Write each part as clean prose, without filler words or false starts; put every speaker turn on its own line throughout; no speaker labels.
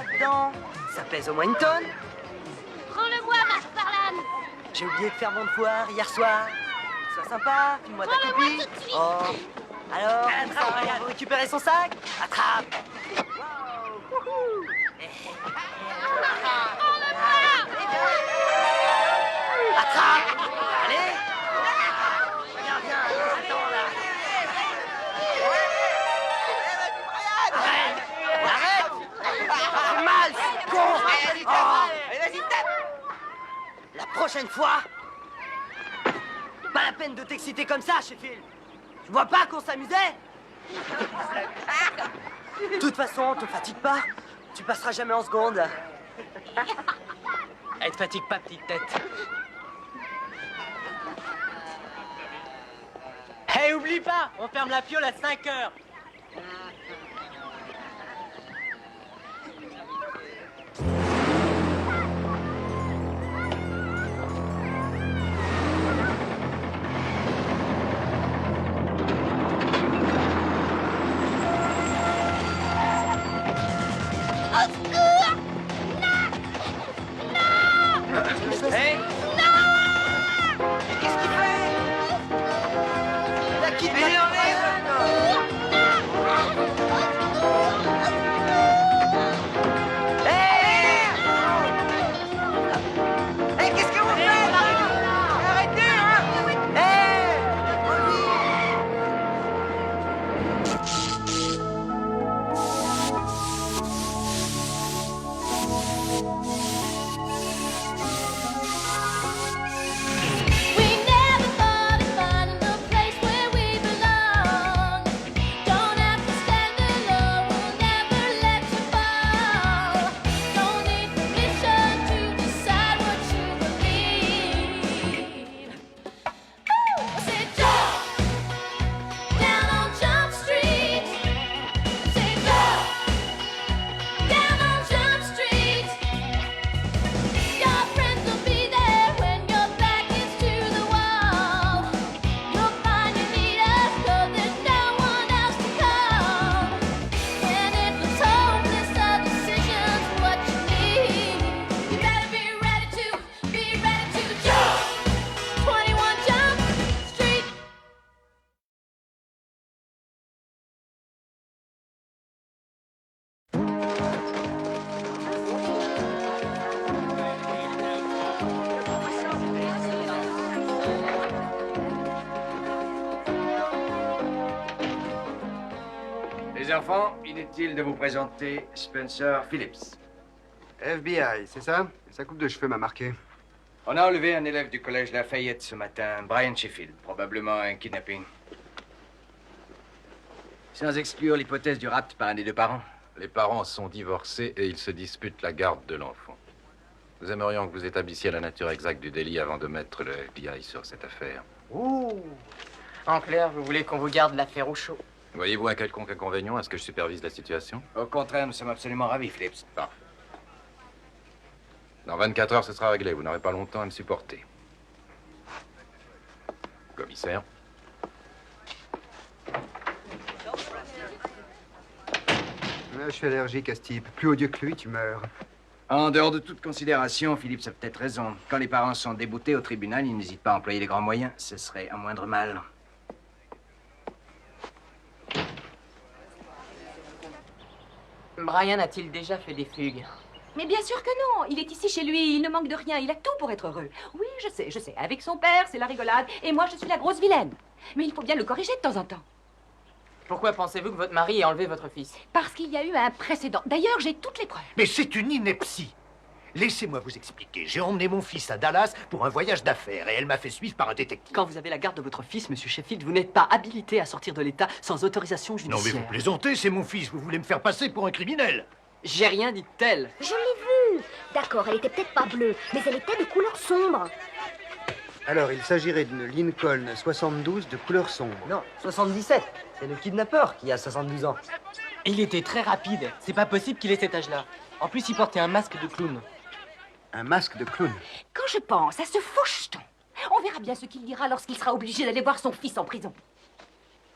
là-dedans? Ça pèse au moins une tonne.
Prends-le-moi, McFarlane.
J'ai oublié de faire mon devoir hier soir. Sois sympa, file-moi ta copie.
Tout de suite.
Oh. Alors, on va récupérer son sac? Attrape. Attrape. Allez. Viens, attends là. Arrête. C'est mal, c'est con. Oh. Vas-y, tape. La prochaine fois, pas la peine de t'exciter comme ça, Sheffield. Tu vois pas qu'on s'amusait? De toute façon, te fatigue pas. Tu passeras jamais en seconde. Elle te fatigue pas, petite tête. Hey, oublie pas, on ferme la fiole à 5 heures. Hey! Non! Mais qu'est-ce qu'il fait? La quitte pas. Hey! Hey, qu'est-ce que vous faites? Arrêtez, hein! Hey!
We never thought of finding the place where we belong. Don't have to stand alone, we'll never let you fall. Don't need permission to decide what you believe. Say jump down on Jump Street. Say jump down on Jump Street. Your friends will be there when your back is to the wall. You'll find you need us 'cause there's no one else to call. And if it's hopeless, a decision's what you need. You better be ready to jump. 21 Jump Street.
Les enfants, inutile de vous présenter Spencer Phillips.
FBI, c'est ça? Sa coupe de cheveux m'a marqué.
On a enlevé un élève du collège Lafayette ce matin, Brian Sheffield, probablement un kidnapping. Sans exclure l'hypothèse du rapt par un des deux parents.
Les parents sont divorcés et ils se disputent la garde de l'enfant. Nous aimerions que vous établissiez la nature exacte du délit avant de mettre le FBI sur cette affaire.
En clair, vous voulez qu'on vous garde l'affaire au chaud?
Voyez-vous un quelconque inconvénient à ce que je supervise la situation?
Au contraire, nous sommes absolument ravis, Phillips.
Parfait. Dans 24 heures, ce sera réglé. Vous n'aurez pas longtemps à me supporter. Commissaire.
Je suis allergique à ce type. Plus odieux que lui, tu meurs.
En dehors de toute considération, Phillips a peut-être raison. Quand les parents sont déboutés au tribunal, ils n'hésitent pas à employer les grands moyens. Ce serait un moindre mal.
Brian a-t-il déjà fait des fugues?
Mais bien sûr que non. Il est ici chez lui, il ne manque de rien, il a tout pour être heureux. Oui, je sais. Avec son père, c'est la rigolade, et moi, je suis la grosse vilaine. Mais il faut bien le corriger de temps en temps.
Pourquoi pensez-vous que votre mari ait enlevé votre fils?
Parce qu'il y a eu un précédent. D'ailleurs, j'ai toutes les preuves.
Mais c'est une ineptie. Laissez-moi vous expliquer. J'ai emmené mon fils à Dallas pour un voyage d'affaires et elle m'a fait suivre par un détective.
Quand vous avez la garde de votre fils, monsieur Sheffield, vous n'êtes pas habilité à sortir de l'État sans autorisation
Non mais
judiciaire.
vous plaisantez, c'est mon fils. Vous voulez me faire passer pour un criminel.
J'ai rien dit de tel.
Je l'ai vue. D'accord, elle était peut-être pas bleue, mais elle était de couleur sombre.
Alors, il s'agirait d'une Lincoln 72 de couleur sombre.
Non, 77. C'est le kidnappeur qui a 72 ans. Il était très rapide. C'est pas possible qu'il ait cet âge-là. En plus, il portait un masque de clown.
Un masque de clown.
Quand je pense à ce faucheton, on verra bien ce qu'il dira lorsqu'il sera obligé d'aller voir son fils en prison.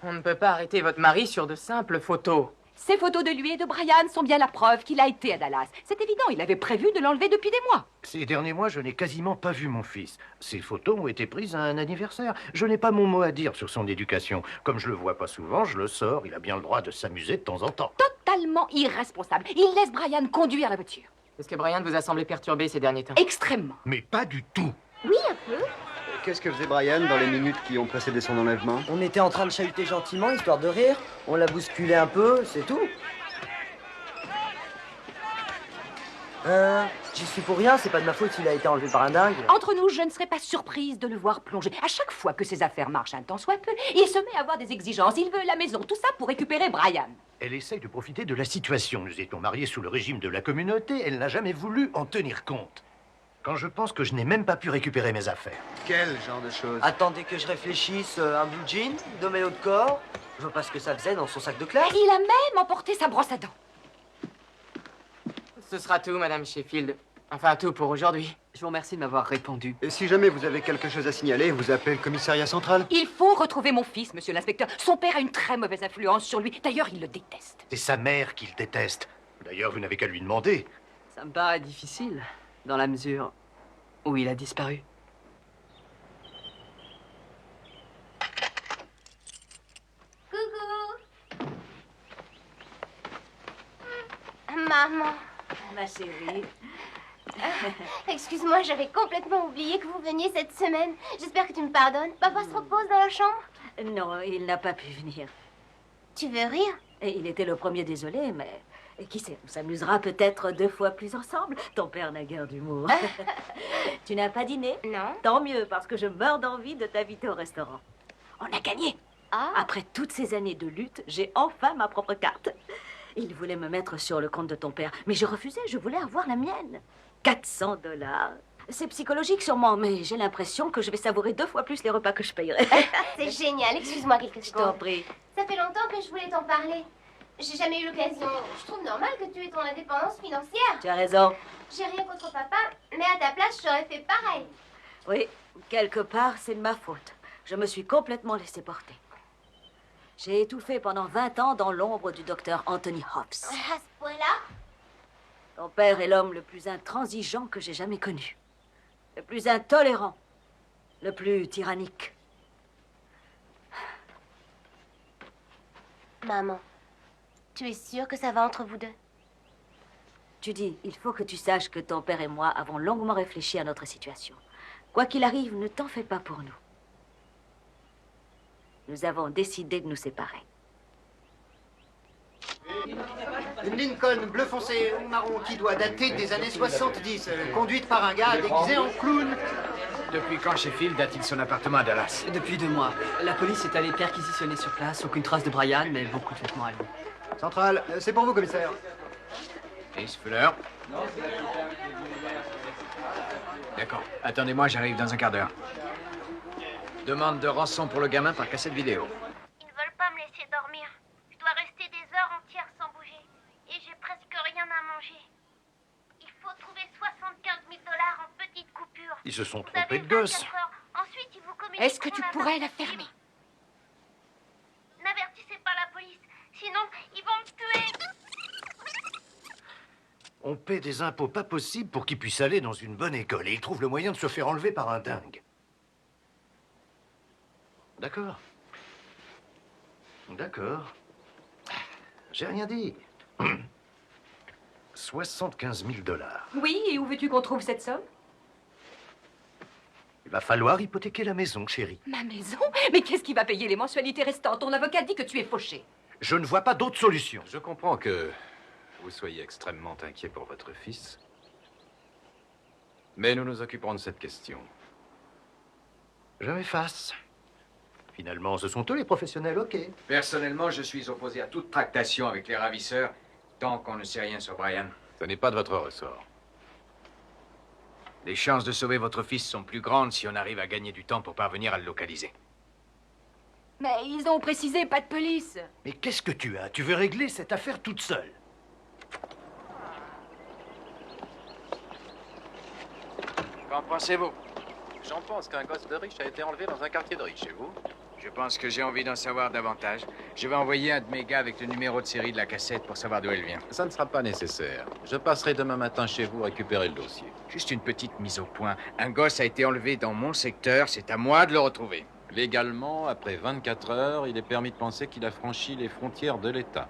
On ne peut pas arrêter votre mari sur de simples photos.
Ces photos de lui et de Brian sont bien la preuve qu'il a été à Dallas. C'est évident, il avait prévu de l'enlever depuis des mois.
Ces derniers mois, je n'ai quasiment pas vu mon fils. Ces photos ont été prises à un anniversaire. Je n'ai pas mon mot à dire sur son éducation. Comme je le vois pas souvent, je le sors. Il a bien le droit de s'amuser de temps en temps.
Totalement irresponsable. Il laisse Brian conduire la voiture.
Est-ce que Brian vous a semblé perturbé ces derniers temps?
Extrêmement.
Mais pas du tout.
Oui, un peu.
Qu'est-ce que faisait Brian dans les minutes qui ont précédé son enlèvement?
On était en train de chahuter gentiment, histoire de rire. On l'a bousculé un peu, c'est tout. J'y suis pour rien, c'est pas de ma faute s'il a été enlevé par un dingue.
Entre nous, je ne serais pas surprise de le voir plonger. À chaque fois que ses affaires marchent un temps soit peu, il se met à avoir des exigences. Il veut la maison, tout ça pour récupérer Brian.
Elle essaye de profiter de la situation. Nous étions mariés sous le régime de la communauté. Elle n'a jamais voulu en tenir compte. Quand je pense que je n'ai même pas pu récupérer mes affaires.
Quel genre de choses?
Attendez que je réfléchisse, un blue jean, deux maillots de corps. Je vois pas ce que ça faisait dans son sac de classe.
Il a même emporté sa brosse à dents.
Ce sera tout, Madame Sheffield. Enfin, tout pour aujourd'hui.
Je vous remercie de m'avoir répondu.
Et si jamais vous avez quelque chose à signaler, vous appelez le commissariat central?
Il faut retrouver mon fils, monsieur l'inspecteur. Son père a une très mauvaise influence sur lui. D'ailleurs, il le déteste.
C'est sa mère qu'il déteste. D'ailleurs, vous n'avez qu'à lui demander.
Ça me paraît difficile, dans la mesure où il a disparu.
Coucou. Maman.
Ma chérie.
Excuse-moi, j'avais complètement oublié que vous veniez cette semaine. J'espère que tu me pardonnes. Papa se repose dans la chambre?
Non, il n'a pas pu venir.
Tu veux rire?
Et il était le premier désolé, mais qui sait, on s'amusera peut-être 2 fois plus ensemble. Ton père n'a guère d'humour. Tu n'as pas dîné?
Non.
Tant mieux, parce que je meurs d'envie de t'inviter au restaurant. On a gagné.
Ah.
Après toutes ces années de lutte, j'ai enfin ma propre carte. Il voulait me mettre sur le compte de ton père, mais je refusais, je voulais avoir la mienne. 400 $. C'est psychologique sûrement, mais j'ai l'impression que je vais savourer 2 fois plus les repas que je payerai.
C'est génial. Excuse-moi quelques
Je t'en
secondes.
prie.
Ça fait longtemps que je voulais t'en parler. J'ai jamais eu l'occasion. Je trouve normal que tu aies ton indépendance financière.
Tu as raison.
J'ai rien contre papa, mais à ta place, j'aurais fait pareil.
Oui, quelque part, c'est de ma faute. Je me suis complètement laissée porter. J'ai étouffé pendant 20 ans dans l'ombre du docteur Anthony Hobbs.
À ce point-là?
Ton père est l'homme le plus intransigeant que j'ai jamais connu. Le plus intolérant. Le plus tyrannique.
Maman, tu es sûre que ça va entre vous deux?
Tu dis, il faut que tu saches que ton père et moi avons longuement réfléchi à notre situation. Quoi qu'il arrive, ne t'en fais pas pour nous. Nous avons décidé de nous séparer.
Une Lincoln bleu foncé ou marron qui doit dater des années 70, conduite par un gars déguisé en clown.
Depuis quand Sheffield a-t-il son appartement à Dallas?
Depuis 2 mois. La police est allée perquisitionner sur place. Aucune trace de Brian, mais beaucoup de vêtements à lui.
Central, c'est pour vous, commissaire.
Miss Fuller? D'accord. Attendez-moi, j'arrive dans un quart d'heure. Demande de rançon pour le gamin par cassette vidéo.
Ils ne veulent pas me laisser dormir. Je dois rester des heures entières sans bouger. Et j'ai presque rien à manger. Il faut trouver 75 000 $ en petites coupures.
Ils se sont
Vous avez
trompés de gosse.
24 heures. Ensuite, ils vous communiqueront
Est-ce que tu pourrais la fermer?
N'avertissez pas la police, sinon ils vont me tuer.
On paie des impôts pas possibles pour qu'ils puissent aller dans une bonne école. Et ils trouvent le moyen de se faire enlever par un dingue. D'accord. D'accord. J'ai rien dit. 75 000 $.
Oui, et où veux-tu qu'on trouve cette somme?
Il va falloir hypothéquer la maison, chérie.
Ma maison? Mais qu'est-ce qui va payer les mensualités restantes? Ton avocat dit que tu es fauché.
Je ne vois pas d'autre solution.
Je comprends que vous soyez extrêmement inquiet pour votre fils. Mais nous nous occuperons de cette question.
Je m'efface. Finalement, ce sont eux les professionnels, ok.
Personnellement, je suis opposé à toute tractation avec les ravisseurs tant qu'on ne sait rien sur Brian.
Ce n'est pas de votre ressort.
Les chances de sauver votre fils sont plus grandes si on arrive à gagner du temps pour parvenir à le localiser.
Mais ils ont précisé pas de police.
Mais qu'est-ce que tu as? Tu veux régler cette affaire toute seule?
Qu'en pensez-vous? J'en pense qu'un gosse de riche a été enlevé dans un quartier de riche, et vous?
Je pense que j'ai envie d'en savoir davantage. Je vais envoyer un de mes gars avec le numéro de série de la cassette pour savoir d'où elle vient.
Ça ne sera pas nécessaire. Je passerai demain matin chez vous récupérer le dossier.
Juste une petite mise au point. Un gosse a été enlevé dans mon secteur, c'est à moi de le retrouver.
Légalement, après 24 heures, il est permis de penser qu'il a franchi les frontières de l'État.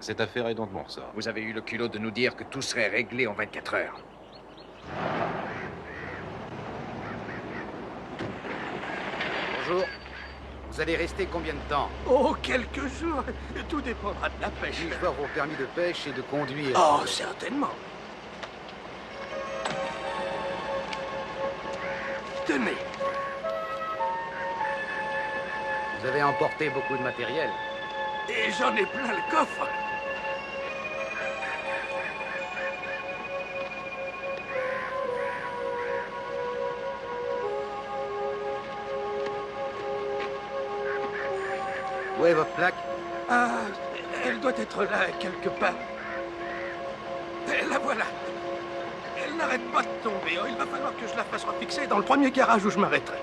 Cette affaire est donc mon ressort.
Vous avez eu le culot de nous dire que tout serait réglé en 24 heures.
Bonjour. Vous allez rester combien de temps?
Oh, quelques jours. Tout dépendra de la pêche.
Puis-je voir vos permis de pêche et de conduire?
Oh, certainement. Tenez.
Vous avez emporté beaucoup de matériel.
Et j'en ai plein le coffre.
Où est votre plaque?
Ah, elle doit être là, quelque part. Et la voilà. Elle n'arrête pas de tomber. Oh, il va falloir que je la fasse refixer dans le premier garage où je m'arrêterai.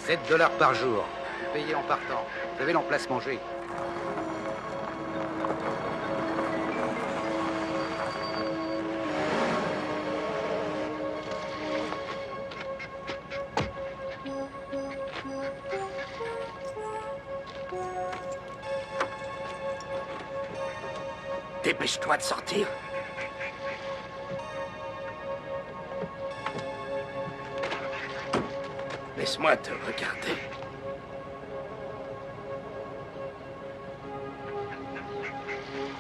$7 par jour. Vous payez en partant. Vous avez l'emplacement G.
Dépêche-toi de sortir. Laisse-moi te regarder.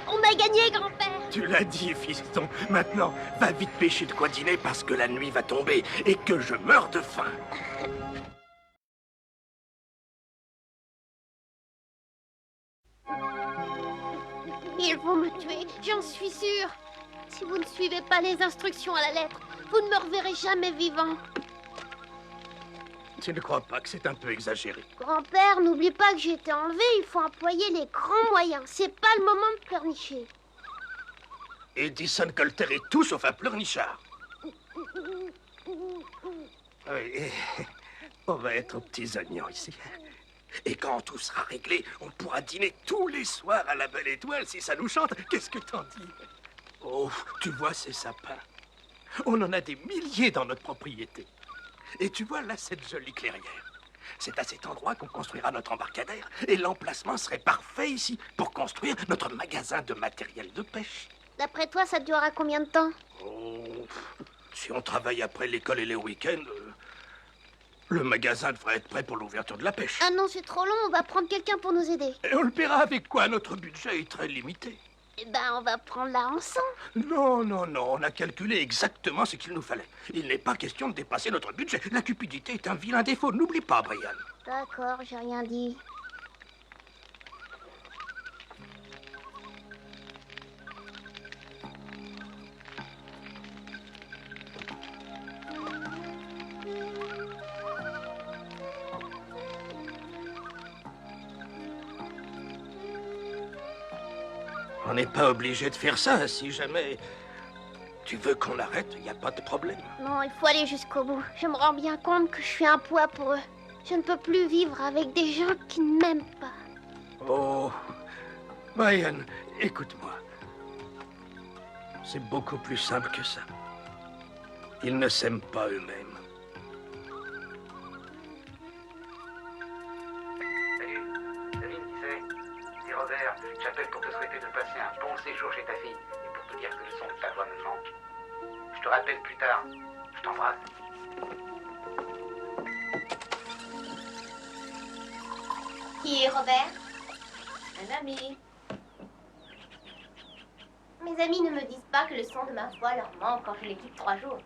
On a gagné, grand-père.
Tu l'as dit, fiston. Maintenant, va vite pêcher de quoi dîner parce que la nuit va tomber et que je meurs de faim.
Ils vont me tuer, j'en suis sûre. Si vous ne suivez pas les instructions à la lettre, vous ne me reverrez jamais vivant.
Tu ne crois pas que c'est un peu exagéré?
Grand-père, n'oublie pas que j'ai été enlevé, il faut employer les grands moyens. C'est pas le moment de pleurnicher.
Edison Colter est tout sauf un pleurnichard. Oui, on va être aux petits oignons ici. Et quand tout sera réglé, on pourra dîner tous les soirs à la Belle Étoile si ça nous chante. Qu'est-ce que t'en dis? Oh, tu vois ces sapins? On en a des milliers dans notre propriété. Et tu vois là cette jolie clairière. C'est à cet endroit qu'on construira notre embarcadère. Et l'emplacement serait parfait ici pour construire notre magasin de matériel de pêche.
D'après toi, ça durera combien de temps?
Oh, si on travaille après l'école et les week-ends, le magasin devrait être prêt pour l'ouverture de la pêche.
Ah non, c'est trop long, on va prendre quelqu'un pour nous aider.
Et on le paiera avec quoi? Notre budget est très limité.
Eh ben, on va prendre la rançon.
Non, non, non, on a calculé exactement ce qu'il nous fallait. Il n'est pas question de dépasser notre budget. La cupidité est un vilain défaut, n'oublie pas, Brian.
D'accord, j'ai rien dit.
On n'est pas obligé de faire ça. Si jamais tu veux qu'on arrête, il n'y a pas de problème.
Non, il faut aller jusqu'au bout. Je me rends bien compte que je suis un poids pour eux. Je ne peux plus vivre avec des gens qui ne m'aiment pas.
Oh, Brian, écoute-moi. C'est beaucoup plus simple que ça. Ils ne s'aiment pas eux-mêmes.
Salut, c'est Robert. J'appelle pour te souhaiter de passer un bon séjour chez ta fille et pour te dire que le son de ta voix me manque. Je te rappelle plus tard. Je t'embrasse.
Qui est Robert?
Un ami.
Mes amis ne me disent pas que le son de ma voix leur manque quand je les quitte 3 jours.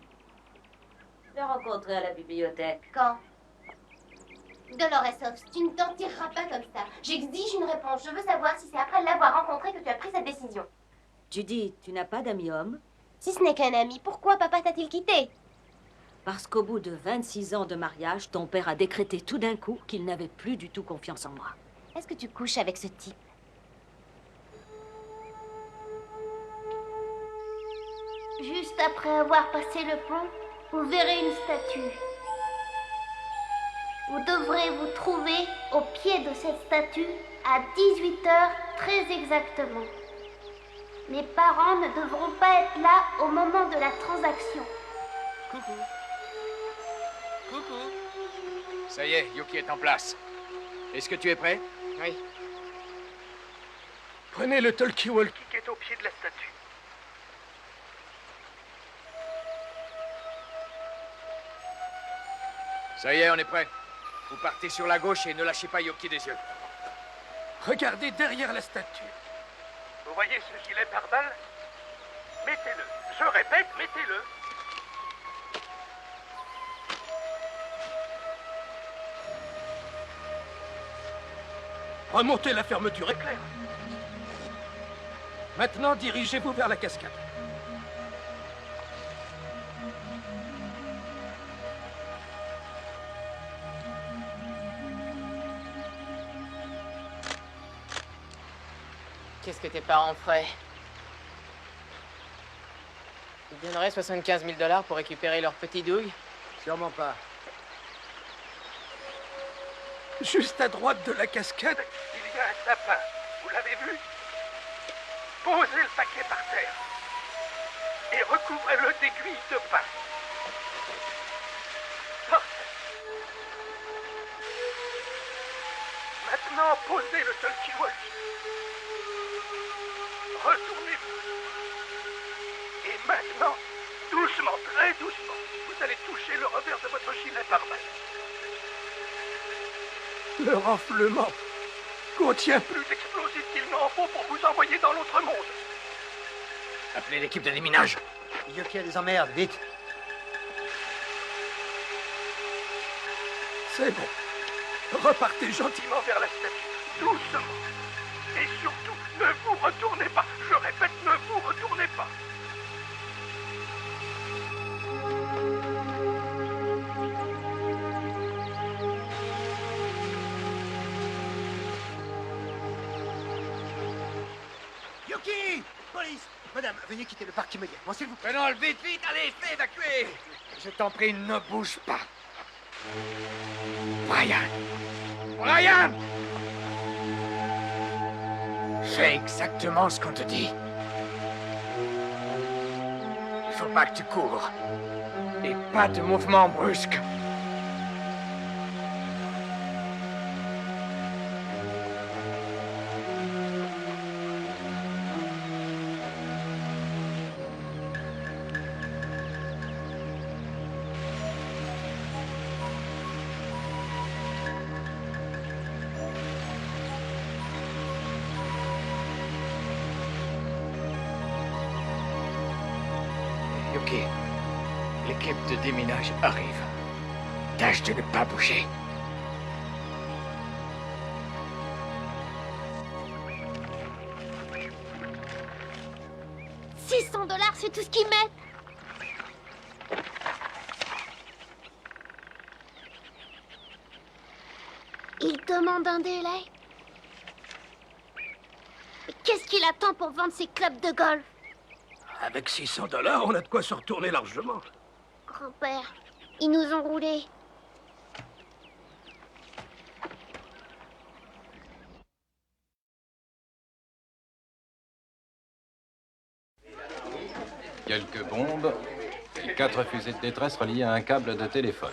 Je l'ai rencontré à la bibliothèque.
Quand? Dolores Hobbs, tu ne t'en tireras pas comme ça. J'exige une réponse. Je veux savoir si c'est après l'avoir rencontré que tu as pris cette décision.
Tu dis, tu n'as pas d'amis homme?
Si ce n'est qu'un ami, pourquoi papa t'a-t-il quitté?
Parce qu'au bout de 26 ans de mariage, ton père a décrété tout d'un coup qu'il n'avait plus du tout confiance en moi.
Est-ce que tu couches avec ce type? Juste après avoir passé le pont, vous verrez une statue. Vous devrez vous trouver au pied de cette statue à 18h très exactement. Mes parents ne devront pas être là au moment de la transaction.
Coucou. Coucou. Ça y est, Yuki est en place. Est-ce que tu es prêt?
Oui.
Prenez le talkie-walkie qui est au pied de la statue.
Ça y est, on est prêt. Vous partez sur la gauche et ne lâchez pas Yuki des yeux.
Regardez derrière la statue. Vous voyez ce gilet pare-balles? Mettez-le. Je répète, mettez-le. Remontez la fermeture éclair. Maintenant, dirigez-vous vers la cascade.
Qu'est-ce que tes parents feraient? Ils donneraient 75 000 $ pour récupérer leur petit douille?
Sûrement pas.
Juste à droite de la cascade, il y a un sapin. Vous l'avez vu? Posez le paquet par terre et recouvrez-le d'aiguilles de pin. Parfait. Maintenant, posez le talkie-walkie. Retournez-vous. Et maintenant, doucement, très doucement, vous allez toucher le revers de votre gilet pare-balles. Le renflement contient plus d'explosifs qu'il n'en faut pour vous envoyer dans l'autre monde.
Appelez l'équipe de déminage.
Yuki a des emmerdes, vite.
C'est bon. Repartez gentiment vers la statue, doucement. Et surtout, ne vous retournez pas. Je répète, ne vous retournez pas.
Yuki! Police! Madame, veuillez quitter le parc immédiatement, s'il vous plaît.
Prenons le vite, vite, allez, fais évacuer. Je t'en prie, ne bouge pas. Brian! Brian! Fais exactement ce qu'on te dit. Il faut pas que tu cours. Et pas de mouvement brusque. Yuki, l'équipe de déminage arrive. Tâche de ne pas bouger.
$600, c'est tout ce qu'ils mettent. Il demande un délai. Mais qu'est-ce qu'il attend pour vendre ses clubs de golf?
Avec $600, on a de quoi se retourner largement.
Grand-père, ils nous ont roulés.
Quelques bombes et 4 fusées de détresse reliées à un câble de téléphone.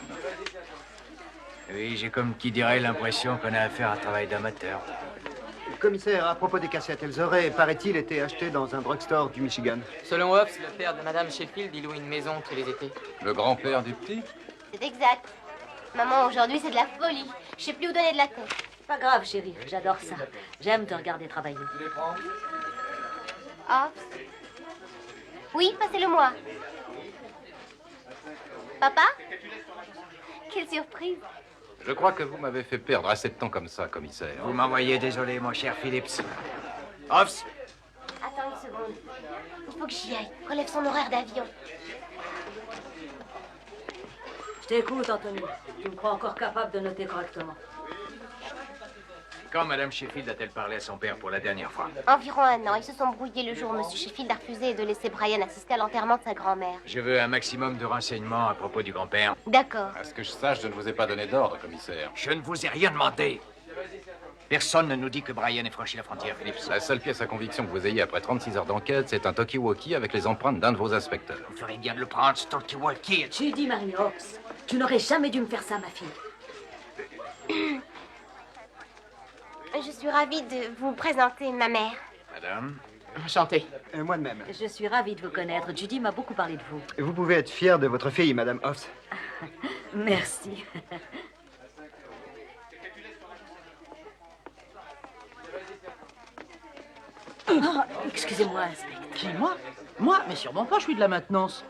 Oui, j'ai comme qui dirait l'impression qu'on a affaire à un travail d'amateur.
Commissaire, à propos des cassettes, elles auraient, paraît-il, été achetées dans un drugstore du Michigan.
Selon Hobbs, le père de Madame Sheffield, il loue une maison tous les étés.
Le grand-père du petit?
C'est exact. Maman, aujourd'hui, c'est de la folie. Je sais plus où donner de la tête.
Pas grave, chérie, j'adore ça. J'aime te regarder travailler.
Ah. Oui, passez-le-moi. Papa? Quelle surprise.
Je crois que vous m'avez fait perdre assez de temps comme ça, commissaire.
Vous m'envoyez désolé, mon cher Phillips. Hobbs!
Attends une seconde. Il faut que j'y aille. Relève son horaire d'avion.
Je t'écoute, Anthony. Tu me crois encore capable de noter correctement?
Quand Madame Sheffield a-t-elle parlé à son père pour la dernière fois?
Environ 1 an. Ils se sont brouillés le jour où M. Sheffield a refusé de laisser Brian assister à l'enterrement de sa grand-mère.
Je veux un maximum de renseignements à propos du grand-père.
D'accord.
À ce que je sache, je ne vous ai pas donné d'ordre, commissaire.
Je ne vous ai rien demandé. Personne ne nous dit que Brian ait franchi la frontière, Phillips.
La seule pièce à conviction que vous ayez après 36 heures d'enquête, c'est un talkie-walkie avec les empreintes d'un de vos inspecteurs.
Vous ferez bien de le prendre, ce talkie-walkie.
Judy Marinox, tu n'aurais jamais dû me faire ça, ma fille.
Je suis ravie de vous présenter ma mère.
Madame?
Enchanté.
Moi de même.
Je suis ravie de vous connaître. Judy m'a beaucoup parlé de vous.
Vous pouvez être fière de votre fille, Madame Hobbs.
Merci. Oh, excusez-moi, inspecteur.
Qui, moi? Moi? Mais sûrement pas, je suis de la maintenance.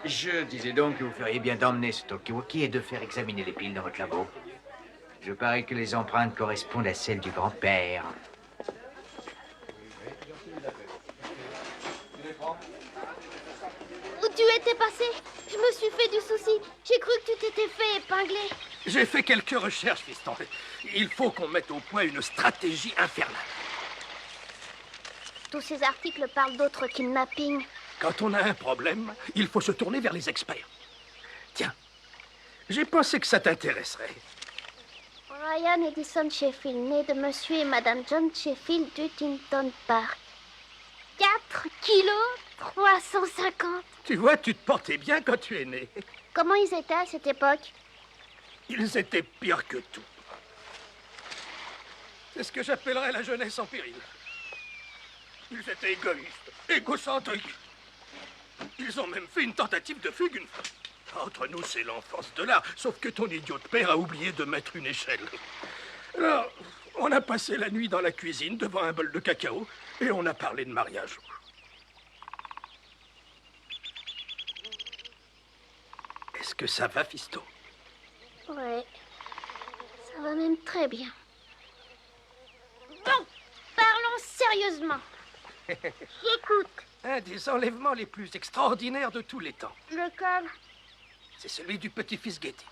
Je disais donc que vous feriez bien d'emmener ce talkie-walkie et de faire examiner les piles dans votre labo. Je parie que les empreintes correspondent à celles du grand-père.
Où tu étais passé? Je me suis fait du souci. J'ai cru que tu t'étais fait épingler.
J'ai fait quelques recherches, fiston. Il faut qu'on mette au point une stratégie infernale.
Tous ces articles parlent d'autres kidnappings.
Quand on a un problème, il faut se tourner vers les experts. Tiens, j'ai pensé que ça t'intéresserait.
Ryan Edison Sheffield, né de Monsieur et Madame John Sheffield d'Huntington Park. 4 kilos 350.
Tu vois, tu te portais bien quand tu es né.
Comment ils étaient à cette époque?
Ils étaient pires que tout. C'est ce que j'appellerais la jeunesse en péril. Ils étaient égoïstes, égocentriques. Ils ont même fait une tentative de fugue une fois. Entre nous, c'est l'enfance de l'art, sauf que ton idiot de père a oublié de mettre une échelle. Alors, on a passé la nuit dans la cuisine devant un bol de cacao et on a parlé de mariage. Est-ce que ça va, fiston?
Ouais, ça va même très bien. Bon, parlons sérieusement. J'écoute.
Un des enlèvements les plus extraordinaires de tous les temps.
Lequel?
C'est celui du petit-fils Getty.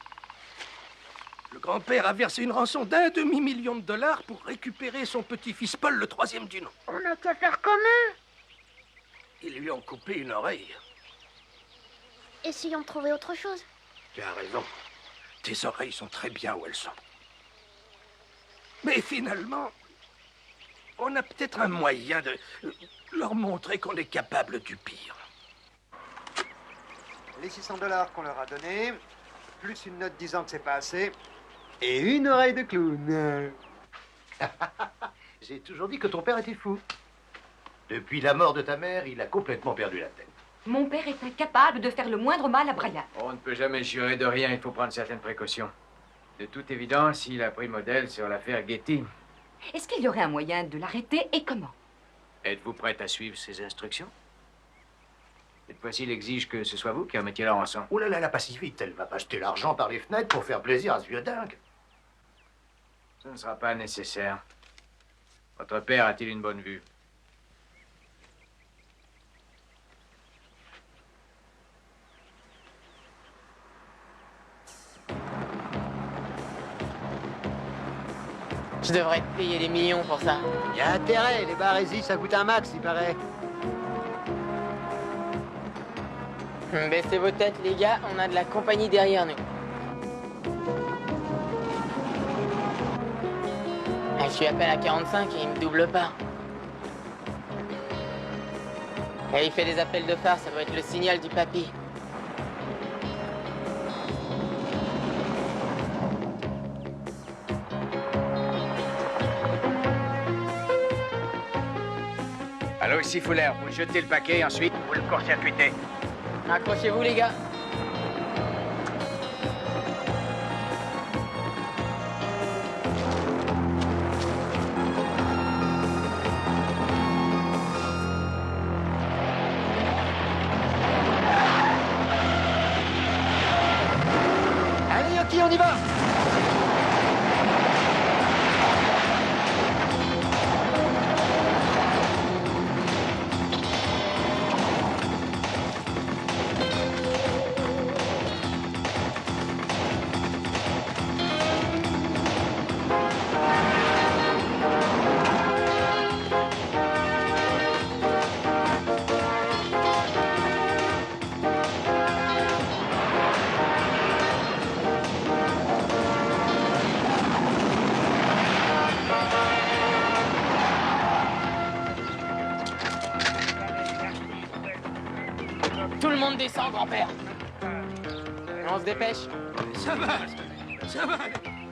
Le grand-père a versé une rançon d'1 demi-million de dollars pour récupérer son petit-fils Paul, le 3e du nom.
On n'a qu'à faire comme eux.
Ils lui ont coupé une oreille.
Essayons de trouver autre chose.
Tu as raison. Tes oreilles sont très bien où elles sont. Mais finalement, on a peut-être un moyen de leur montrer qu'on est capable du pire.
Les $600 qu'on leur a donnés, plus une note disant que c'est pas assez, et une oreille de clown.
J'ai toujours dit que ton père était fou. Depuis la mort de ta mère, il a complètement perdu la tête.
Mon père est incapable de faire le moindre mal à Brian.
On ne peut jamais jurer de rien, il faut prendre certaines précautions. De toute évidence, il a pris modèle sur l'affaire Getty.
Est-ce qu'il y aurait un moyen de l'arrêter et comment?
Êtes-vous prête à suivre ses instructions? Cette fois-ci, il exige que ce soit vous qui remettiez la rançon.
Oh là là, pas si vite. Elle va pas jeter l'argent par les fenêtres pour faire plaisir à ce vieux dingue.
Ce ne sera pas nécessaire. Votre père a-t-il une bonne vue?
Je devrais te payer des millions pour ça.
Il y a intérêt, les barésies, ça coûte un max, il paraît.
Baissez vos têtes, les gars, on a de la compagnie derrière nous. Ah, je suis à peine à 45 et il me double pas. Et il fait des appels de phare, ça doit être le signal du papy.
Allô, ici Fuller, vous jetez le paquet, ensuite vous le court-circuitez.
Accrochez-vous, les gars.
Allez, Yoki, on y va!
Tout le monde descend, grand-père. On se dépêche.
Ça va.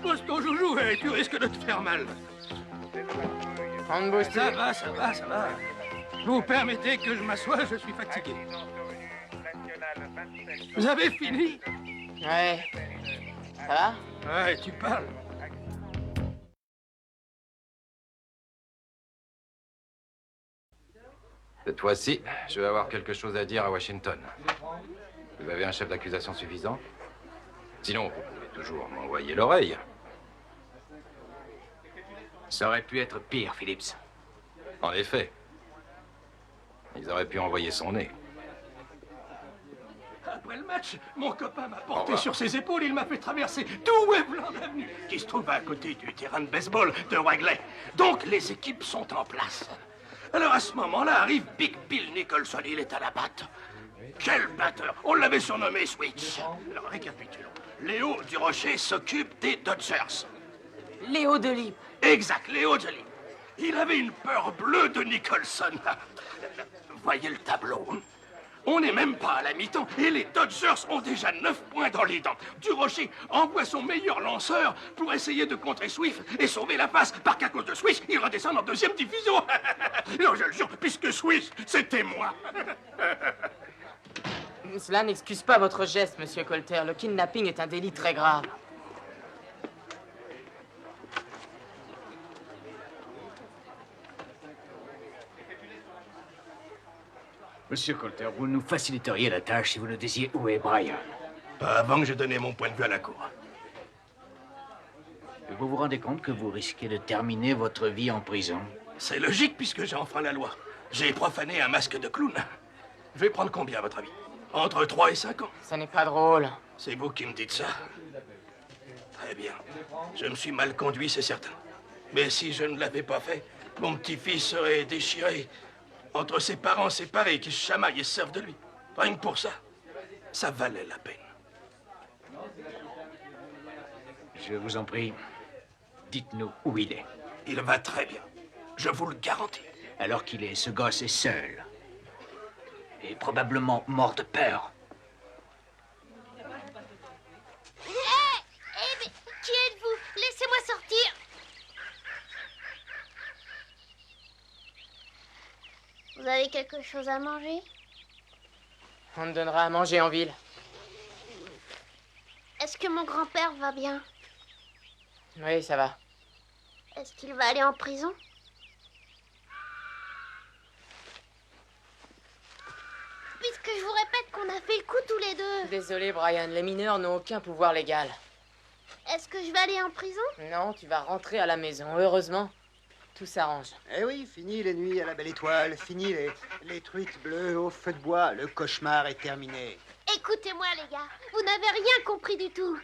Pose ton joujou et tu risques de te faire mal.
On ne bouge plus.
Ça va. Vous permettez que je m'assoie, je suis fatigué. Vous avez fini?
Ouais. Ça va?
Ouais, tu parles.
Cette fois-ci, je vais avoir quelque chose à dire à Washington. Vous avez un chef d'accusation suffisant? Sinon, vous pouvez toujours m'envoyer l'oreille.
Ça aurait pu être pire, Phillips.
En effet. Ils auraient pu envoyer son nez.
Après le match, mon copain m'a porté sur ses épaules, il m'a fait traverser tout Waveland Avenue, qui se trouve à côté du terrain de baseball de Wagley. Donc les équipes sont en place. Alors à ce moment-là arrive Big Bill Nicholson, il est à la batte. Quel batteur! On l'avait surnommé Switch. Alors récapitulons. Léo Durocher s'occupe des Dodgers.
Léo Delip.
Exact, Léo Delip. Il avait une peur bleue de Nicholson. Voyez le tableau. On n'est même pas à la mi-temps et les Dodgers ont déjà 9 points dans les dents. Durocher envoie son meilleur lanceur pour essayer de contrer Swift et sauver la face, parce qu'à cause de Swift, il redescend en 2e division. Non, je le jure, puisque Swift, c'était moi.
Cela n'excuse pas votre geste, monsieur Colter. Le kidnapping est un délit très grave.
Monsieur Colter, vous nous faciliteriez la tâche si vous nous disiez où est Brian.
Pas avant que j'ai donné mon point de vue à la cour.
Vous vous rendez compte que vous risquez de terminer votre vie en prison?
C'est logique puisque j'ai enfreint la loi. J'ai profané un masque de clown. Je vais prendre combien, à votre avis? Entre 3 et 5 ans.
Ça n'est pas drôle.
C'est vous qui me dites ça. Très bien. Je me suis mal conduit, c'est certain. Mais si je ne l'avais pas fait, mon petit-fils serait déchiré entre ses parents séparés qui se chamaillent et se servent de lui. Rien que pour ça, ça valait la peine.
Je vous en prie, dites-nous où il est.
Il va très bien. Je vous le garantis.
Alors qu'il est, ce gosse est seul. Et probablement mort de peur.
Mais qui êtes-vous? Laissez-moi sortir. Vous avez quelque chose à manger?
On te donnera à manger en ville.
Est-ce que mon grand-père va bien?
Oui, ça va.
Est-ce qu'il va aller en prison? Puisque je vous répète qu'on a fait le coup tous les deux.
Désolé, Brian, les mineurs n'ont aucun pouvoir légal.
Est-ce que je vais aller en prison?
Non, tu vas rentrer à la maison. Heureusement, tout s'arrange.
Eh oui, fini les nuits à la belle étoile, fini les truites bleues au feu de bois, le cauchemar est terminé.
Écoutez-moi, les gars, vous n'avez rien compris du tout.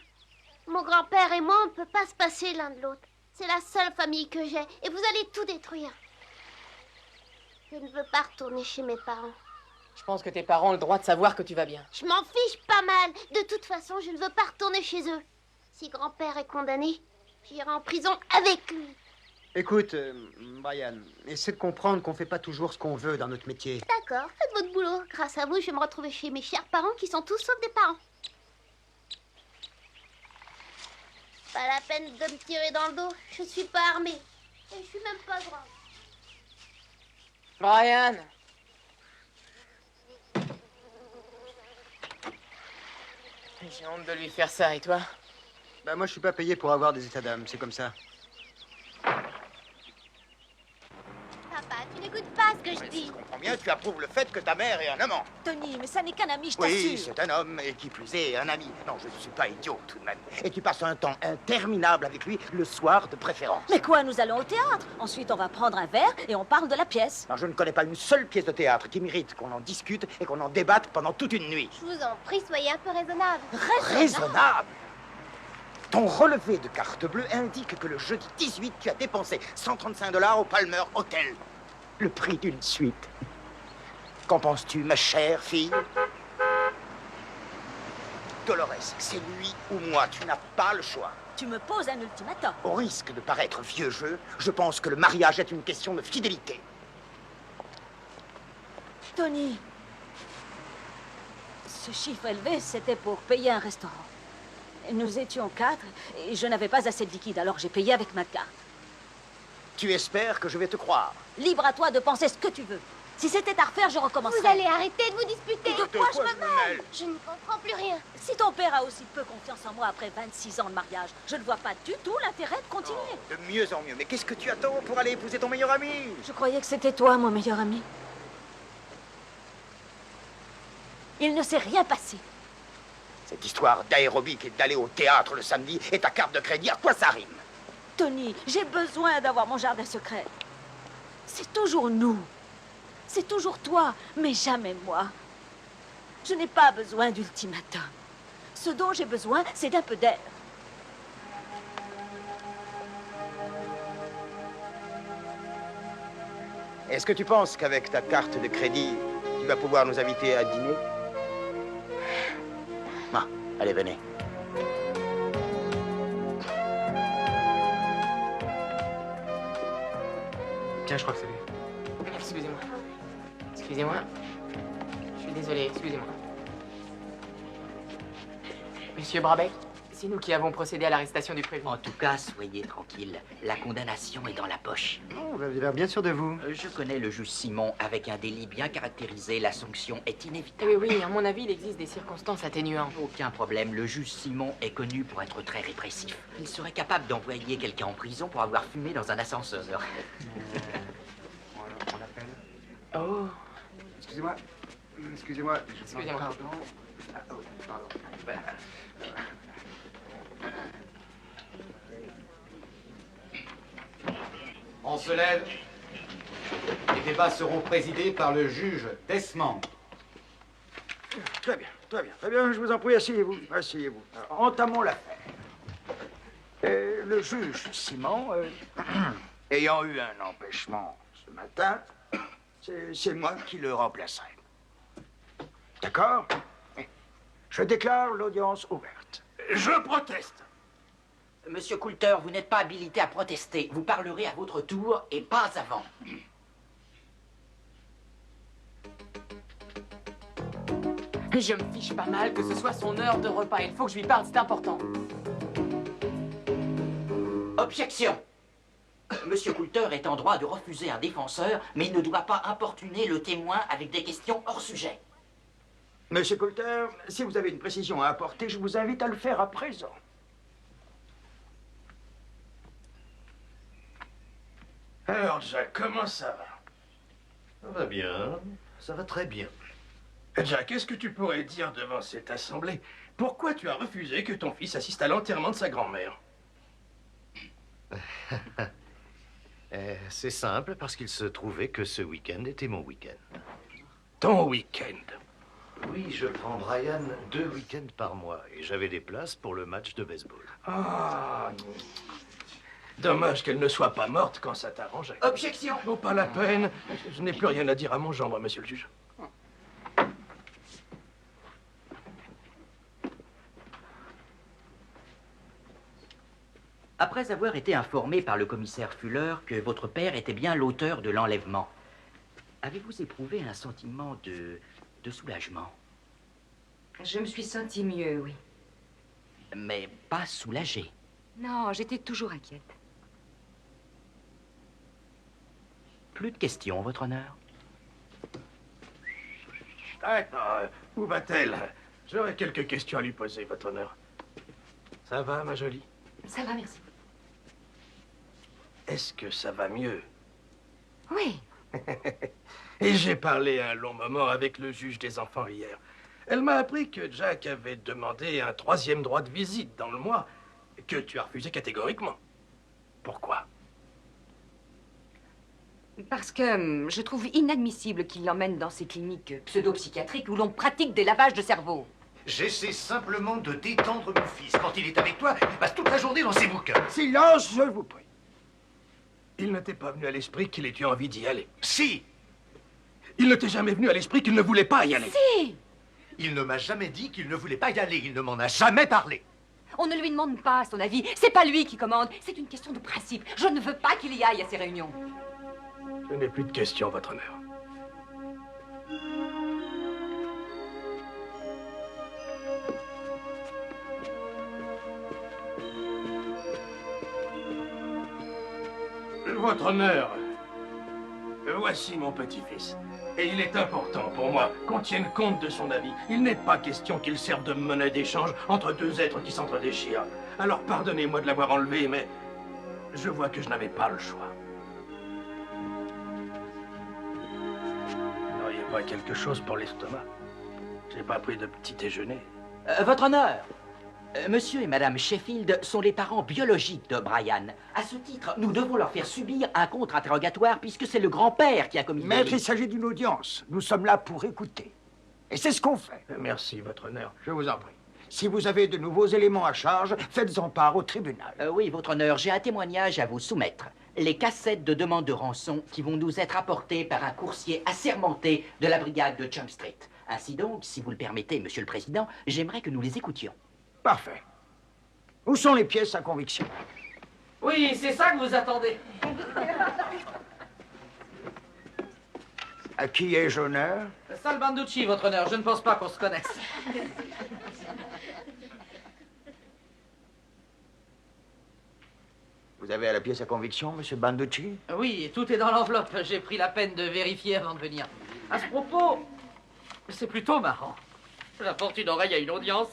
Mon grand-père et moi, on ne peut pas se passer l'un de l'autre. C'est la seule famille que j'ai, et vous allez tout détruire. Je ne veux pas retourner chez mes parents.
Je pense que tes parents ont le droit de savoir que tu vas bien.
Je m'en fiche pas mal. De toute façon, je ne veux pas retourner chez eux. Si grand-père est condamné, j'irai en prison avec lui.
Écoute, Brian, essaie de comprendre qu'on fait pas toujours ce qu'on veut dans notre métier.
D'accord, faites votre boulot. Grâce à vous, je vais me retrouver chez mes chers parents qui sont tous sauf des parents. Pas la peine de me tirer dans le dos. Je suis pas armée. Et je suis même pas grande.
Brian! J'ai honte de lui faire ça, et toi?
Bah moi je suis pas payé pour avoir des états d'âme, c'est comme ça.
Papa, tu n'écoutes pas ce que je dis.
Comprends bien, tu approuves le fait que ta mère est un amant.
Tony, mais ça n'est qu'un ami, je
Oui,
t'assure.
c'est un homme, et qui plus est, un ami. Non, je ne suis pas idiot tout de même. Et tu passes un temps interminable avec lui, le soir de préférence.
Mais quoi, nous allons au théâtre. Ensuite, on va prendre un verre et on parle de la pièce.
Non, je ne connais pas une seule pièce de théâtre qui mérite qu'on en discute et qu'on en débatte pendant toute une nuit.
Je vous en prie, soyez un peu raisonnable.
Raisonnable. Ton relevé de carte bleue indique que le jeudi 18, tu as dépensé 135 $ au Palmer Hotel. Le prix d'une suite. Qu'en penses-tu, ma chère fille? Dolores, c'est lui ou moi, tu n'as pas le choix.
Tu me poses un ultimatum.
Au risque de paraître vieux jeu, je pense que le mariage est une question de fidélité.
Tony, Ce chiffre élevé, c'était pour payer un restaurant. Nous étions 4 et je n'avais pas assez de liquide, alors j'ai payé avec ma carte.
Tu espères que je vais te croire?
Libre à toi de penser ce que tu veux. Si c'était à refaire, je recommencerais.
Vous allez arrêter de vous disputer.
De quoi je me mêle?
Je ne comprends plus rien.
Si ton père a aussi peu confiance en moi après 26 ans de mariage, je ne vois pas du tout l'intérêt de continuer.
De mieux en mieux. Mais qu'est-ce que tu attends pour aller épouser ton meilleur ami?
Je croyais que c'était toi, mon meilleur ami. Il ne s'est rien passé.
Cette histoire d'aérobic et d'aller au théâtre le samedi et ta carte de crédit, à quoi ça rime?
Tony, j'ai besoin d'avoir mon jardin secret. C'est toujours nous. C'est toujours toi, mais jamais moi. Je n'ai pas besoin d'ultimatum. Ce dont j'ai besoin, c'est d'un peu d'air.
Est-ce que tu penses qu'avec ta carte de crédit, tu vas pouvoir nous inviter à dîner? Ah, allez, venez.
Tiens, je crois que c'est lui.
Excusez-moi. Excusez-moi. Je suis désolé, excusez-moi. Monsieur Brabeck, c'est nous qui avons procédé à l'arrestation du prévenu.
En tout cas, soyez tranquille. La condamnation est dans la poche.
Vous avez l'air bien sûr de vous.
Je connais le juge Simon. Avec un délit bien caractérisé, la sanction est inévitable.
Oui, oui, à mon avis, il existe des circonstances atténuantes.
Aucun problème. Le juge Simon est connu pour être très répressif. Il serait capable d'envoyer quelqu'un en prison pour avoir fumé dans un ascenseur.
On l'appelle.
Oh.
Excusez-moi. Excusez-moi.
Excusez-moi.
Pardon. Ah, oui, pardon.
On se lève. Les débats seront présidés par le juge Desmond.
Très bien, très bien. Je vous en prie, asseyez-vous. Asseyez-vous. Alors, entamons l'affaire. Le juge Simon, ayant eu un empêchement ce matin, c'est moi qui le remplacerai. D'accord? Je déclare l'audience ouverte.
Je proteste.
Monsieur Coulter, vous n'êtes pas habilité à protester. Vous parlerez à votre tour et pas avant.
Je me fiche pas mal que ce soit son heure de repas. Il faut que je lui parle, c'est important.
Objection. Monsieur Coulter est en droit de refuser un défenseur, mais il ne doit pas importuner le témoin avec des questions hors sujet.
Monsieur Coulter, si vous avez une précision à apporter, je vous invite à le faire à présent.
Alors, Jack, comment ça va?
Ça va bien. Ça va très bien.
Jack, qu'est-ce que tu pourrais dire devant cette assemblée? Pourquoi tu as refusé que ton fils assiste à l'enterrement de sa grand-mère?
C'est simple, parce qu'il se trouvait que ce week-end était mon week-end.
Ton week-end?
Oui, je prends Brian 2 week-ends par mois, et j'avais des places pour le match de baseball.
Ah, dommage qu'elle ne soit pas morte quand ça t'arrangeait.
Objection.
Oh, pas la peine. Je n'ai plus rien à dire à mon gendre, monsieur le juge.
Après avoir été informé par le commissaire Fuller que votre père était bien l'auteur de l'enlèvement, avez-vous éprouvé un sentiment de soulagement?
Je me suis sentie mieux, oui.
Mais pas soulagé.
Non, j'étais toujours inquiète.
Plus de questions, votre honneur.
Où va-t-elle? J'aurais quelques questions à lui poser, votre honneur. Ça va, ma jolie?
Ça va, merci.
Est-ce que ça va mieux?
Oui.
Et j'ai parlé un long moment avec le juge des enfants hier. Elle m'a appris que Jack avait demandé un 3e droit de visite dans le mois, que tu as refusé catégoriquement. Pourquoi?
Parce que je trouve inadmissible qu'il l'emmène dans ces cliniques pseudo-psychiatriques où l'on pratique des lavages de cerveau.
J'essaie simplement de détendre mon fils. Quand il est avec toi, il passe toute la journée dans ses bouquins.
Silence, je vous prie. Il ne t'est pas venu à l'esprit qu'il ait eu envie d'y aller?
Si!
Il ne t'est jamais venu à l'esprit qu'il ne voulait pas y aller?
Si!
Il ne m'a jamais dit qu'il ne voulait pas y aller. Il ne m'en a jamais parlé.
On ne lui demande pas son avis. C'est pas lui qui commande. C'est une question de principe. Je ne veux pas qu'il y aille à ces réunions.
Je n'ai plus de questions, votre honneur. Votre honneur, voici mon petit-fils. Et il est important pour moi qu'on tienne compte de son avis. Il n'est pas question qu'il serve de monnaie d'échange entre deux êtres qui s'entre-déchirent. Alors pardonnez-moi de l'avoir enlevé, mais je vois que je n'avais pas le choix. Vous n'auriez pas quelque chose pour l'estomac? J'ai pas pris de petit déjeuner.
Votre honneur, Monsieur et Madame Sheffield sont les parents biologiques de Brian. À ce titre, nous devons leur faire subir un contre-interrogatoire puisque c'est le grand-père qui a commis le
Maître,
délit.
il s'agit d'une audience. Nous sommes là pour écouter. Et c'est ce qu'on fait.
Merci, votre honneur. Je vous en prie.
Si vous avez de nouveaux éléments à charge, faites-en part au tribunal.
Oui, votre honneur, j'ai un témoignage à vous soumettre. Les cassettes de demande de rançon qui vont nous être apportées par un coursier assermenté de la brigade de Jump Street. Ainsi donc, si vous le permettez, Monsieur le Président, j'aimerais que nous les écoutions.
Parfait. Où sont les pièces à conviction?
Oui, c'est ça que vous attendez.
À qui ai-je honneur?
Sal Banducci, votre honneur, je ne pense pas qu'on se connaisse.
Vous avez la pièce à conviction, Monsieur Banducci?
Oui, tout est dans l'enveloppe. J'ai pris la peine de vérifier avant de venir. À ce propos, c'est plutôt marrant. J'apporte une oreille à une audience.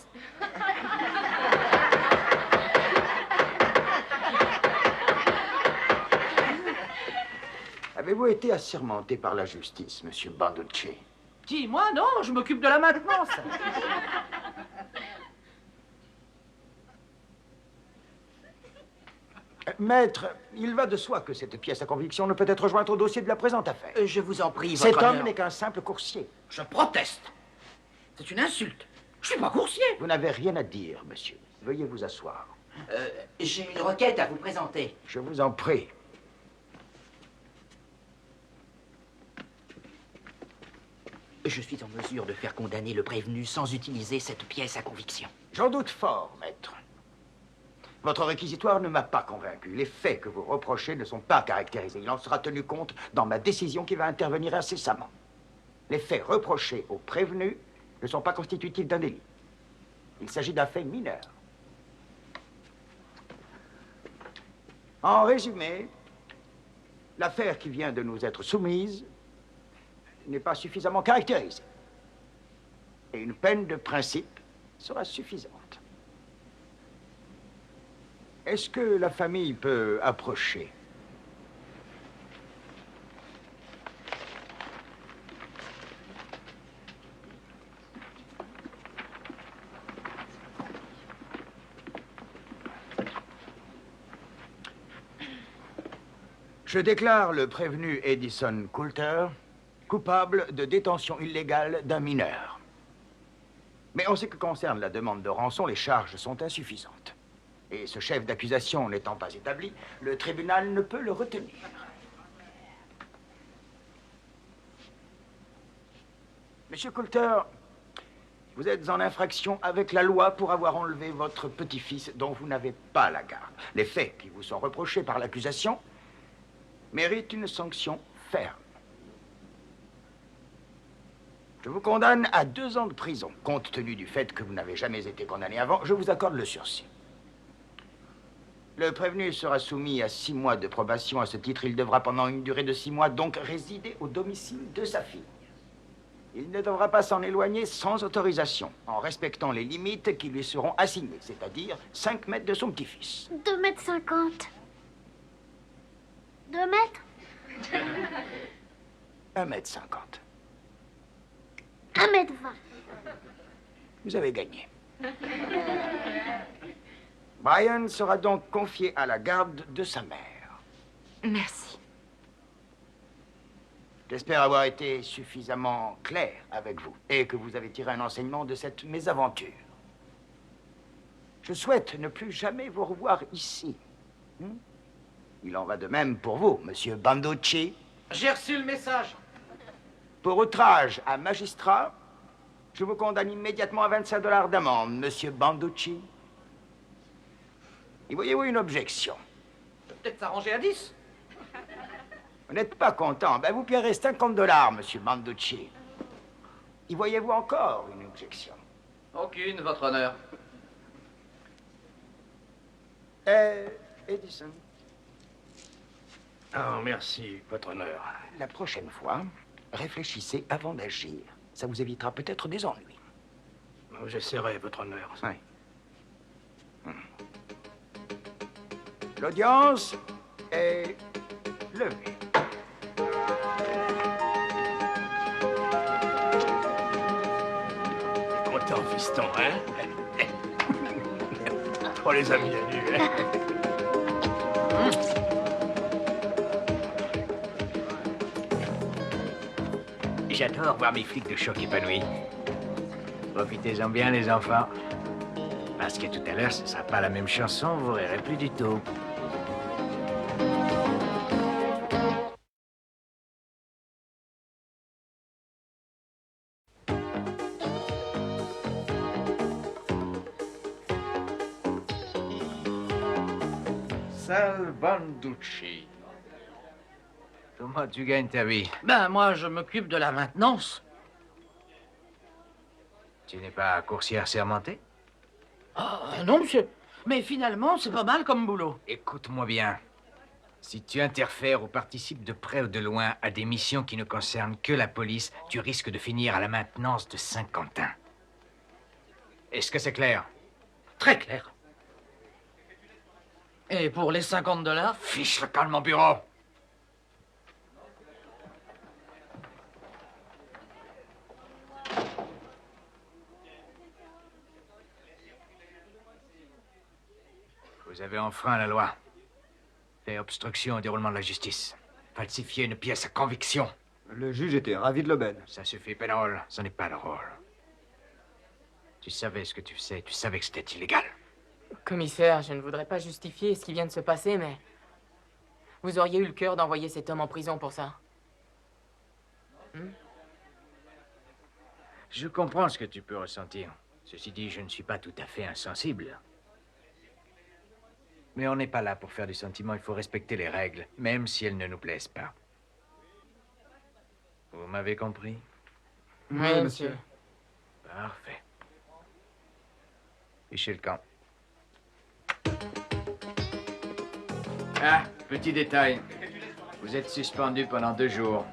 Avez-vous été assermenté par la justice, Monsieur Banducci?
Qui, moi? Non, je m'occupe de la maintenance.
Maître, il va de soi que cette pièce à conviction ne peut être jointe au dossier de la présente affaire.
Je vous en prie,
Cet
votre
homme
honneur.
n'est qu'un simple coursier.
Je proteste. C'est une insulte. Je suis pas coursier.
Vous n'avez rien à dire, monsieur. Veuillez vous asseoir.
J'ai une requête à vous présenter.
Je vous en prie.
Je suis en mesure de faire condamner le prévenu sans utiliser cette pièce à conviction.
J'en doute fort, maître. Votre réquisitoire ne m'a pas convaincu. Les faits que vous reprochez ne sont pas caractérisés. Il en sera tenu compte dans ma décision qui va intervenir incessamment. Les faits reprochés au prévenu ne sont pas constitutifs d'un délit. Il s'agit d'un fait mineur. En résumé, l'affaire qui vient de nous être soumise n'est pas suffisamment caractérisée. Et une peine de principe sera suffisante. Est-ce que la famille peut approcher? Je déclare le prévenu Edison Coulter coupable de détention illégale d'un mineur. Mais en ce qui concerne la demande de rançon, les charges sont insuffisantes. Et ce chef d'accusation n'étant pas établi, le tribunal ne peut le retenir. Monsieur Coulter, vous êtes en infraction avec la loi pour avoir enlevé votre petit-fils dont vous n'avez pas la garde. Les faits qui vous sont reprochés par l'accusation méritent une sanction ferme. Je vous condamne à 2 ans de prison. Compte tenu du fait que vous n'avez jamais été condamné avant, je vous accorde le sursis. Le prévenu sera soumis à 6 mois de probation. À ce titre, il devra pendant une durée de 6 mois donc résider au domicile de sa fille. Il ne devra pas s'en éloigner sans autorisation, en respectant les limites qui lui seront assignées, c'est-à-dire 5 mètres de son petit-fils.
2,50 m. 2 mètres
1,50 m.
1,20 m.
Vous avez gagné. Brian sera donc confié à la garde de sa mère.
Merci.
J'espère avoir été suffisamment clair avec vous et que vous avez tiré un enseignement de cette mésaventure. Je souhaite ne plus jamais vous revoir ici. Il en va de même pour vous, monsieur Banducci.
J'ai reçu le message.
Pour outrage à magistrat, je vous condamne immédiatement à 25 $ d'amende, monsieur Banducci. Y voyez-vous une objection?
Peut-être s'arranger à 10.
Vous n'êtes pas content? Ben, vous paierez 50 $, monsieur Banducci. Y voyez-vous encore une objection?
Aucune, votre honneur.
Edison.
Oh, merci, votre honneur.
La prochaine fois, réfléchissez avant d'agir. Ça vous évitera peut-être des ennuis.
J'essaierai, votre honneur.
Oui. L'audience est levée.
Content, fiston, hein? On les a bien eus, hein?
J'adore voir mes flics de choc épanouis. Profitez-en bien, les enfants. Parce que tout à l'heure, ce ne sera pas la même chanson, vous ne rirez plus du tout. Salvanducci. Comment tu gagnes ta vie?
Ben, moi, je m'occupe de la maintenance.
Tu n'es pas coursière sermentée?
Non, monsieur. Mais finalement, c'est pas mal comme boulot.
Écoute-moi bien. Si tu interfères ou participes de près ou de loin à des missions qui ne concernent que la police, tu risques de finir à la maintenance de Saint-Quentin. Est-ce que c'est clair?
Très clair. Et pour les 50 $?
Fiche le camp de mon bureau. Vous avez enfreint la loi. Fait obstruction au déroulement de la justice. Falsifier une pièce à conviction.
Le juge était ravi de l'aubaine.
Ça suffit, Pénol. Ce n'est pas drôle. Tu savais ce que tu sais. Tu savais que c'était illégal.
Commissaire, je ne voudrais pas justifier ce qui vient de se passer, mais... Vous auriez eu le cœur d'envoyer cet homme en prison pour ça.
Je comprends ce que tu peux ressentir. Ceci dit, je ne suis pas tout à fait insensible. Mais on n'est pas là pour faire du sentiment. Il faut respecter les règles, même si elles ne nous plaisent pas. Vous m'avez compris?
Oui, monsieur.
Parfait. Fichez le camp. Ah, petit détail. Vous êtes suspendu pendant 2 jours.